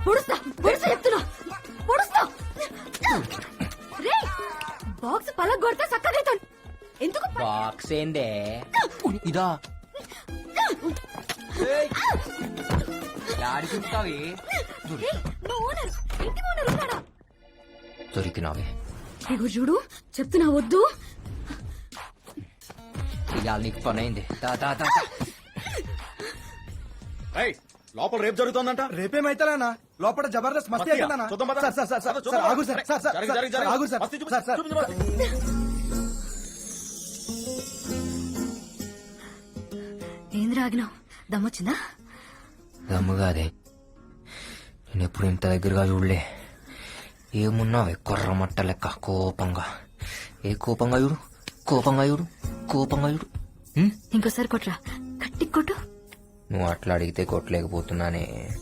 పొడుస్తా పొడుస్తా చెప్తున్నా పొడుస్తా రే బాక్స్ పలగొడితే సక్కదైతాను ఎందుకు బాక్స్ ఏందే ఇదా ఆడికుంటావి మా ఓనర్ ఇంటి ఓనర్ ఉన్నాడా దొరికినావే ఇగో చూడు చెప్తున్నా వద్దు ఇవాళ నీకు పని అయింది లోపల రేపు జరుగుతుందంట. రేపేమైతేనా లోపల జబర్దస్త్ మస్తీ అవుతుందన్నా. చూద్దాం పద. సార్, సార్, సార్, సార్, చూద్దాం. సార్, ఆగు సార్, సార్, సార్, జరిగి, జరిగి, సార్, జరిగి. ఆగు సార్, మస్తీ చూపి, సార్, సార్, చూపి, చూపి. ఏంద్ర ఆగినావు దమ్మొచ్చిందా దమ్ముగాదే నేను ఎప్పుడు ఇంత దగ్గరగా చూడలే ఏమున్నావే కొర్ర మట్ట లెక్క కోపంగా కోపంగా చూడు కోపంగా చూడు కోపంగా చూడు ఇంకోసారి కొట్రా గట్టి కొట్టు నువ్వు అట్లా అడిగితే కొట్టలేకపోతున్నానే